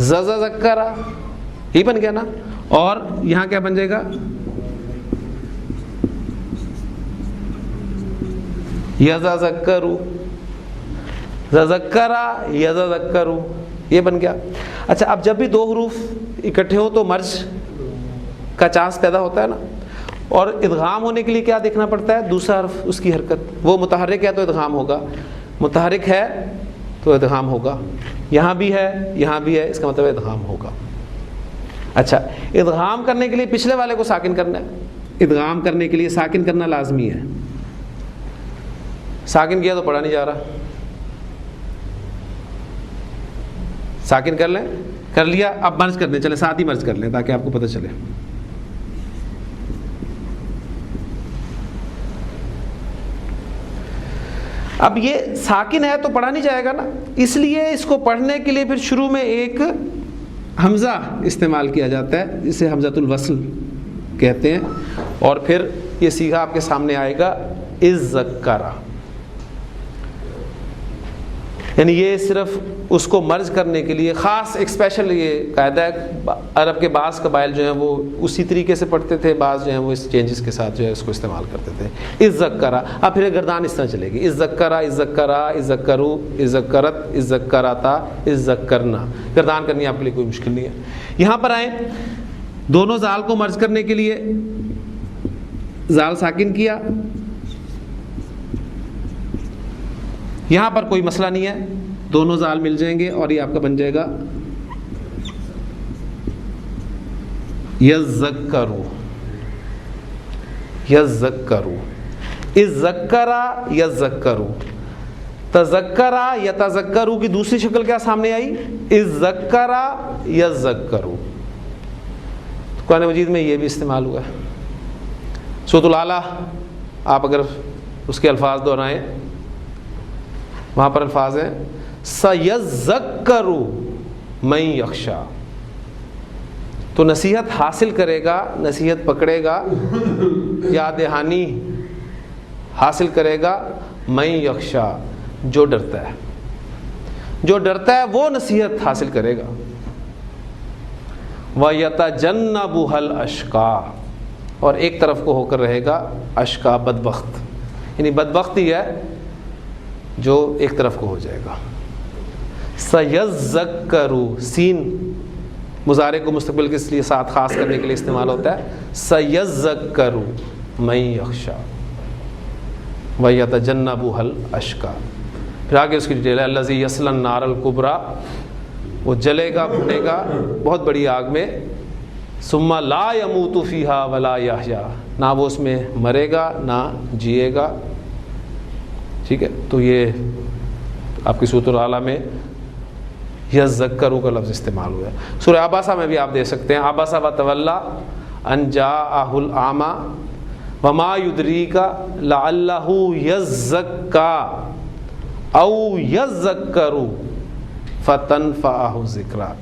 ذکرا یہ بن گیا نا. اور یہاں کیا بن جائے گا؟ یذکرو، ذکرا یذکرو یہ بن گیا. اچھا اب جب بھی دو حروف اکٹھے ہو تو مرج کا چانس پیدا ہوتا ہے نا. اور ادغام ہونے کے لیے کیا دیکھنا پڑتا ہے؟ دوسرا حرف اس کی حرکت. وہ متحرک ہے تو ادغام ہوگا، متحرک ہے تو ادغام ہوگا. یہاں بھی ہے یہاں بھی ہے، اس کا مطلب ادغام ہوگا. اچھا ادغام کرنے کے لیے پچھلے والے کو ساکن کرنا ہے. ادغام کرنے کے لیے ساکن کرنا لازمی ہے. ساکن کیا تو پڑھا نہیں جا رہا. ساکن کر لیں، کر لیا. اب مرج کر دیں، چلے ساتھ ہی مرج کر لیں تاکہ آپ کو پتہ چلے. اب یہ ساکن ہے تو پڑھا نہیں جائے گا نا، اس لیے اس کو پڑھنے کے لیے پھر شروع میں ایک حمزہ استعمال کیا جاتا ہے جسے حمزۃ الوصل کہتے ہیں. اور پھر یہ سیغہ آپ کے سامنے آئے گا اذکرا. یعنی یہ صرف اس کو مرج کرنے کے لیے خاص ایک اسپیشل یہ قاعدہ ہے. عرب کے بعض قبائل جو ہیں وہ اسی طریقے سے پڑھتے تھے، بعض جو ہیں وہ اس چینجز کے ساتھ جو ہے اس کو استعمال کرتے تھے. اذکرا. اب پھر گردان اس طرح چلے گی، اذکرا اذکرا اذکرو اذکرت اذکراتا اذکرنا. گردان کرنی آپ کے لیے کوئی مشکل نہیں ہے. یہاں پر آئیں، دونوں زال کو مرج کرنے کے لیے زال ساکن کیا. یہاں پر کوئی مسئلہ نہیں ہے، دونوں زال مل جائیں گے اور یہ آپ کا بن جائے گا یذکرو. یذکرو اذکرا یذکرو. تذکرا یتذکرو کی دوسری شکل کیا سامنے آئی؟ اذکرا یذکرو. قرآن مجید میں یہ بھی استعمال ہوا ہے. سورۃ الاعلیٰ آپ اگر اس کے الفاظ دہرائیں، وہاں پر الفاظ ہیں سَيَذَّكَّرُ مَن يَخْشَىٰ. تو نصیحت حاصل کرے گا، نصیحت پکڑے گا، یاد دہانی حاصل کرے گا مَن يَخْشَىٰ جو ڈرتا ہے. جو ڈرتا ہے وہ نصیحت حاصل کرے گا. وَيَتَجَنَّبُهَا الْأَشْقَىٰ. اور ایک طرف کو ہو کر رہے گا اشقا، بدبخت. یعنی بدبخت ہی ہے جو ایک طرف کو ہو جائے گا. سَيَذَّكَّرُ. سین مضارع کو مستقبل کے لیے ساتھ خاص کرنے کے لیے استعمال ہوتا ہے. سَيَذَّكَّرُ مَن يَخْشَىٰ وَيَتَجَنَّبُهَا الْأَشْقَىٰ. پھر آگے اس کی ڈیٹیل ہے الَّذِي يَصْلَى النَّارَ الْكُبْرىٰ. وہ جلے گا، بھنے گا بہت بڑی آگ میں. ثُمَّ لَا يَمُوتُ فِيهَا وَلَا يَحْيَىٰ. نہ وہ اس میں مرے گا نہ جیے گا. ٹھیک ہے، تو یہ آپ کی سورۃ الاعلیٰ میں یذکروا کا لفظ استعمال ہوا ہے. سورہ عباسہ میں بھی آپ دیکھ سکتے ہیں عبس وتولی ان جاءہ الاعمی وما یدریک لعلہ یزکی او یذکر فتنفعہ الذکریٰ.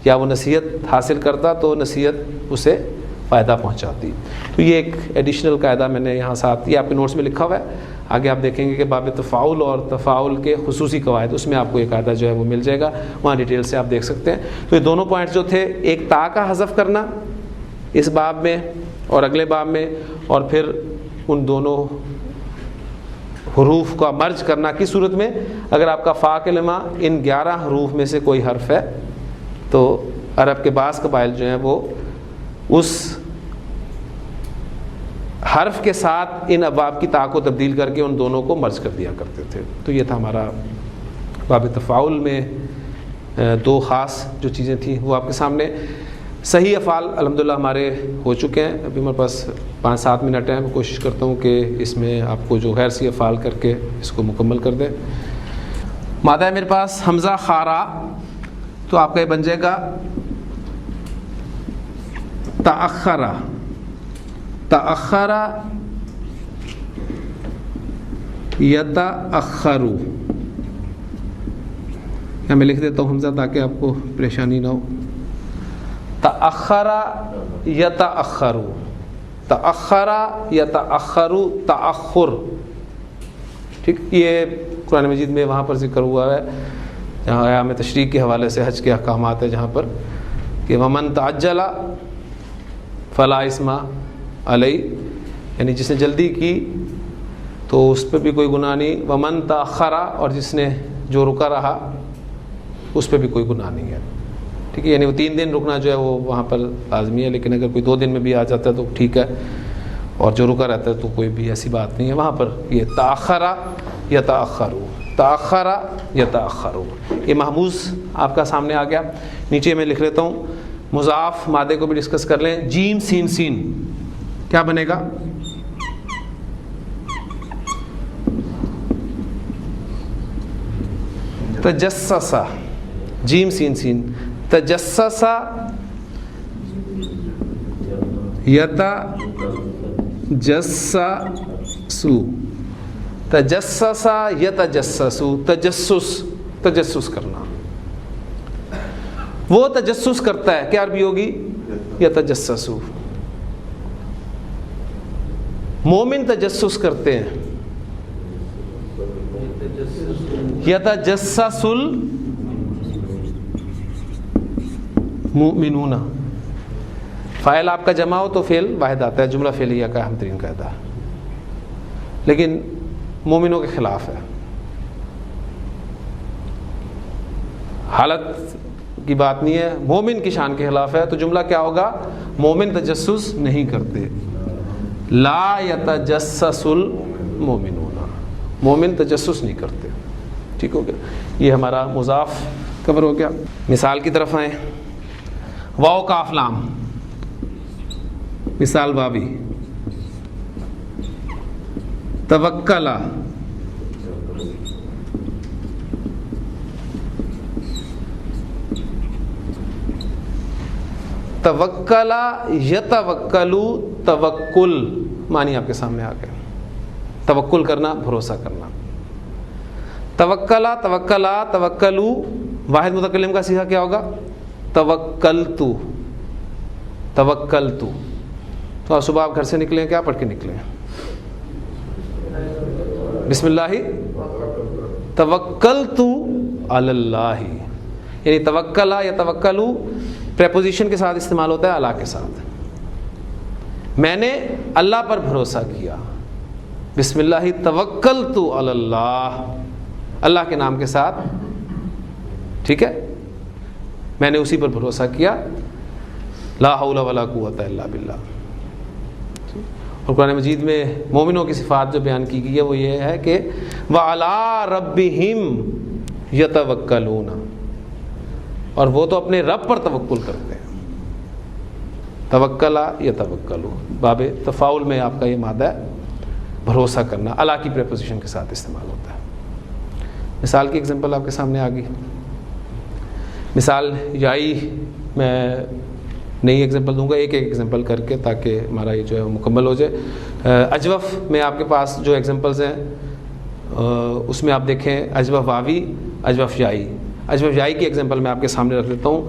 یا وہ نصیحت حاصل کرتا تو نصیحت اسے فائدہ پہنچاتی. تو یہ ایک ایڈیشنل قاعدہ میں نے یہاں ساتھ یہ آپ کے نوٹس میں لکھا ہوا ہے. آگے آپ دیکھیں گے کہ باب تفاعل اور تفاعل کے خصوصی قواعد، اس میں آپ کو یہ قاعدہ جو ہے وہ مل جائے گا، وہاں ڈیٹیل سے آپ دیکھ سکتے ہیں. تو یہ دونوں پوائنٹس جو تھے، ایک تا کا حذف کرنا اس باب میں اور اگلے باب میں، اور پھر ان دونوں حروف کا مرج کرنا کس صورت میں؟ اگر آپ کا فا کلمہ ان 11 حروف میں سے کوئی حرف ہے تو عرب کے بعض قبائل جو ہیں وہ اس حرف کے ساتھ ان ابواب کی تا کو تبدیل کر کے ان دونوں کو مرج کر دیا کرتے تھے. تو یہ تھا ہمارا باب تفاعل میں دو خاص جو چیزیں تھیں وہ آپ کے سامنے. صحیح افعال الحمدللہ ہمارے ہو چکے ہیں. ابھی ہمارے پاس 5-7 منٹ ہیں. میں کوشش کرتا ہوں کہ اس میں آپ کو جو غیر صحیح افعال کر کے اس کو مکمل کر دیں. مادہ ہے میرے پاس حمزہ خارا، تو آپ کا یہ بن جائے گا تأخرا. تأخرا یتأخرو. یا میں لکھ دیتا ہوں حمزہ تاکہ آپ کو پریشانی نہ ہو. تأخرا یتأخرو. تأخرا یتأخرو تأخر. ٹھیک، یہ قرآن مجید میں وہاں پر ذکر ہوا ہے جہاں ایام تشریق کے حوالے سے حج کے احکامات ہیں جہاں پر کہ ومن تعجل فلا اسم علیہ، یعنی جس نے جلدی کی تو اس پہ بھی کوئی گناہ نہیں، ومن تاخر، اور جس نے جو رکا رہا اس پہ بھی کوئی گناہ نہیں ہے. ٹھیک ہے، یعنی وہ 3 دن رکنا جو ہے وہ وہاں پر لازمی ہے، لیکن اگر کوئی 2 دن میں بھی آ جاتا ہے تو ٹھیک ہے، اور جو رکا رہتا ہے تو کوئی بھی ایسی بات نہیں ہے. وہاں پر یہ تاخر یتاخروا، تاخر یتاخروا، یہ محموز آپ کا سامنے آ گیا. نیچے میں لکھ لیتا ہوں، مضاف مادے کو بھی ڈسکس کر لیں. جیم سین سین کیا بنے گا؟ تجسسا، جیم سین سین، تجسسا یتجسسو، تجسسا یتجسسو، تجسس کرنا. وہ تجسس کرتا ہے، کیا عربی ہوگی؟ یتجسسو. مومن تجسس کرتے ہیں، یتجسس المؤمنون. فاعل آپ کا جمع ہو تو فعل واحد آتا ہے، جملہ فعلیہ کا اہم ترین قاعدہ ہے، لیکن مومنوں کے خلاف ہے، حالت کی بات نہیں ہے، مومن کی شان کے خلاف ہے. تو جملہ کیا ہوگا؟ مومن تجسس نہیں کرتے. لا یتجسس المؤمنون، مومن تجسس نہیں کرتے. ٹھیک ہو گیا، یہ ہمارا مضاف کور ہو گیا. مثال کی طرف آئیں. واو کاف لام، مثال بابی. توکلا، توکلا یتوکلو، توکل معنی آپ کے سامنے آ گئے. توکل کرنا، بھروسہ کرنا. توکلا، توکلا، توکلو، واحد متکلم کا صیغہ کیا ہوگا؟ توکلتو، توکلتو. تو آج صبح آپ گھر سے نکلیں، کیا پڑھ کے نکلیں؟ بسم اللہ توکلتو علی اللہ. یعنی توکلا یا توکلو پریپوزیشن کے ساتھ استعمال ہوتا ہے، اللہ کے ساتھ. میں نے اللہ پر بھروسہ کیا. بسم اللہ توکلتو علی اللہ، اللہ کے نام کے ساتھ. ٹھیک ہے، میں نے اسی پر بھروسہ کیا. لا حول ولا قوت الا باللہ. اور قرآن مجید میں مومنوں کی صفات جو بیان کی گئی ہے وہ یہ ہے کہ وَعَلَىٰ رَبِّهِمْ يَتَوَكَّلُونَ، اور وہ تو اپنے رب پر توکل کرتے ہیں. توکلا یتوکلوا، باب تفاعل میں آپ کا یہ مادہ ہے، بھروسہ کرنا، اللہ کی پریپوزیشن کے ساتھ استعمال ہوتا ہے. مثال کی ایگزامپل آپ کے سامنے آ گئی. مثال یائی میں نئی ایگزامپل دوں گا، ایک ایگزامپل کر کے، تاکہ ہمارا یہ جو ہے وہ مکمل ہو جائے. اجوف میں آپ کے پاس جو ایگزامپلز ہیں اس میں آپ دیکھیں اجوف واوی، اجوف یائی. اجوف یائی کی ایگزامپل میں آپ کے سامنے رکھ لیتا ہوں.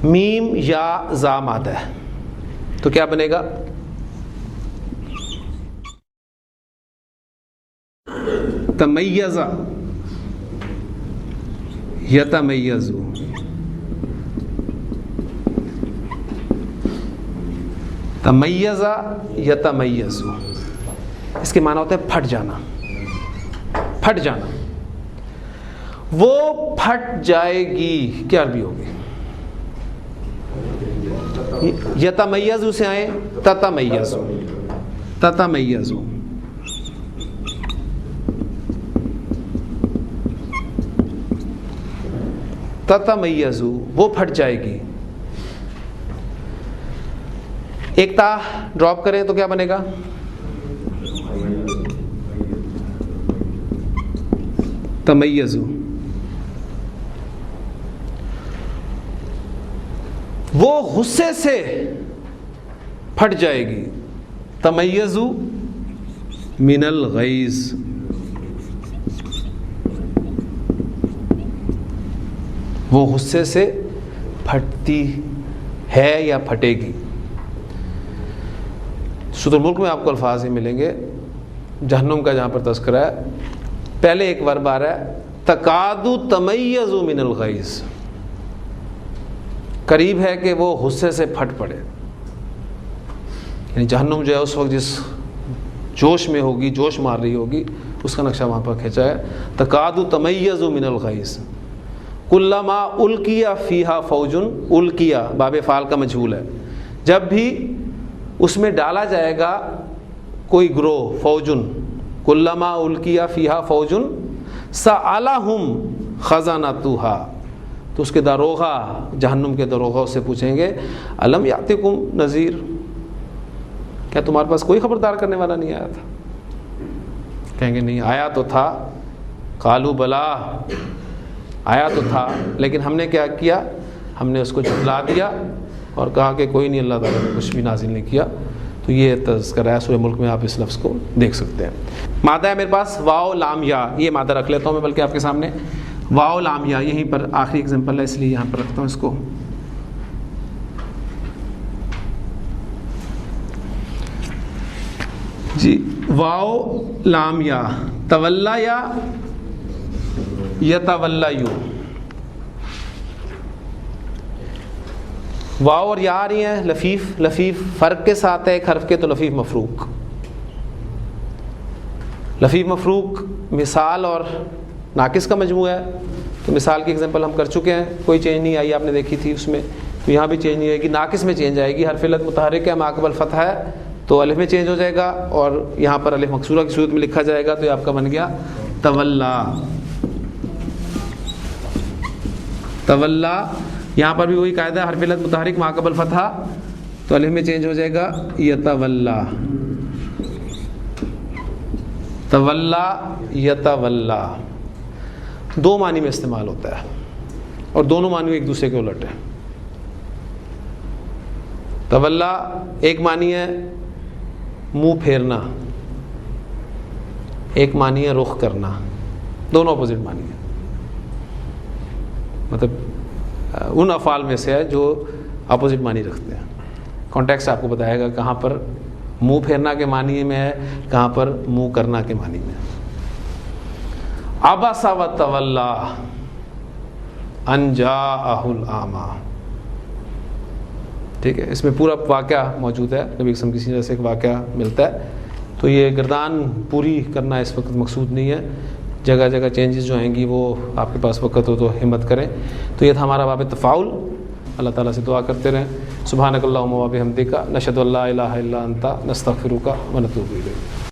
میم یا زا مادہ ہے تو کیا بنے گا؟ تمیز یتمیز، تمیز یتمیز. اس کے معنی ہوتا ہے پھٹ جانا، پھٹ جانا. وہ پھٹ جائے گی، کیا عربی ہوگی؟ یتمیز سے آئے تتمیز، تتمیز. تتمیز، وہ پھٹ جائے گی. ایک تا ڈراپ کریں تو کیا بنے گا؟ تمیز. وہ غصے سے پھٹ جائے گی. تمیز من الغیظ. وہ غصے سے پھٹتی ہے یا پھٹے گی. سورۃ الملک میں آپ کو الفاظ ہی ملیں گے. جہنم کا جہاں پر تذکرہ ہے، پہلے ایک ورب آ رہا ہے تکاد تمیز من الغیظ، قریب ہے کہ وہ غصے سے پھٹ پڑے. یعنی جہنم جو ہے اس وقت جس جوش میں ہوگی، جوش مار رہی ہوگی، اس کا نقشہ وہاں پر کھینچا ہے. تکاد تمیز من الغیظ کلما القی فیہا فوج، القی باب فعل کا مجہول ہے، جب بھی اس میں ڈالا جائے گا کوئی گروہ، فوجن، کلما القی فیہا فوجن سألہم خزانتہا، تو اس کے داروغہ، جہنم کے داروغہ اس سے پوچھیں گے الم یاتکم نذیر، کیا تمہارے پاس کوئی خبردار کرنے والا نہیں آیا تھا؟ کہیں گے نہیں، آیا تو تھا. قالوا بلا، آیا تو تھا، لیکن ہم نے کیا کیا؟ ہم نے اس کو جھٹلا دیا اور کہا کہ کوئی نہیں، اللہ تعالیٰ نے کچھ بھی نازل نہیں کیا. تو یہ تذکرہ ہے سورہ ملک میں، آپ اس لفظ کو دیکھ سکتے ہیں. مادہ ہے میرے پاس واو لام یا، یہ مادہ رکھ لیتا ہوں میں بلکہ آپ کے سامنے. واو لام یا یہیں پر آخری ایگزامپل ہے، اس لیے یہاں پر رکھتا ہوں اس کو. جی واو لام یا، تولا یا یتولا یو، واو اور یا آ رہی ہیں لفیف، لفیف فرق کے ساتھ ہے ایک حرف کے، تو لفیف مفروق. لفیف مفروق مثال اور ناقص کا مجموعہ ہے. تو مثال کی ایگزامپل ہم کر چکے ہیں، کوئی چینج نہیں آئی، آپ نے دیکھی تھی اس میں. تو یہاں بھی چینج نہیں آئے گی. ناقص میں چینج آئے گی، حرف علت متحرک ہے، ما قبل فتح ہے تو الف میں چینج ہو جائے گا، اور یہاں پر الف مکسورہ کی صورت میں لکھا جائے گا، تو یہ آپ کا بن گیا تولا. تولا یہاں پر بھی وہی قاعدہ، حرف علت متحرک ما قبل فتح تو الف میں چینج ہو جائے گا یتولا. تولا یتولا دو معنی میں استعمال ہوتا ہے، اور دونوں معنی ایک دوسرے کے الٹ ہیں. تولا ایک معنی ہے منہ پھیرنا، ایک معنی ہے رخ کرنا، دونوں اپوزٹ معنی ہے. مطلب ان افعال میں سے ہے جو اپوزٹ معنی رکھتے ہیں. کانٹیکسٹ آپ کو بتائے گا کہاں پر منہ پھیرنا کے معنی میں ہے، کہاں پر منہ کرنا کے معنی میں. عبس وتولا ان جاءہ الاعمی، ٹھیک ہے. اس میں پورا واقعہ موجود ہے، نبی قسم کی سیرت سے ایک واقعہ ملتا ہے. تو یہ گردان پوری کرنا اس وقت مقصود نہیں ہے، جگہ جگہ چینجز جو آئیں گی وہ آپ کے پاس وقت ہو تو ہمت کریں. تو یہ تھا ہمارا باب تفاعل. اللہ تعالیٰ سے دعا کرتے رہیں. سبحانک اللہم و بحمدک، نشہد ان لا الہ الا انت، نستغفرک و نتوب الیک.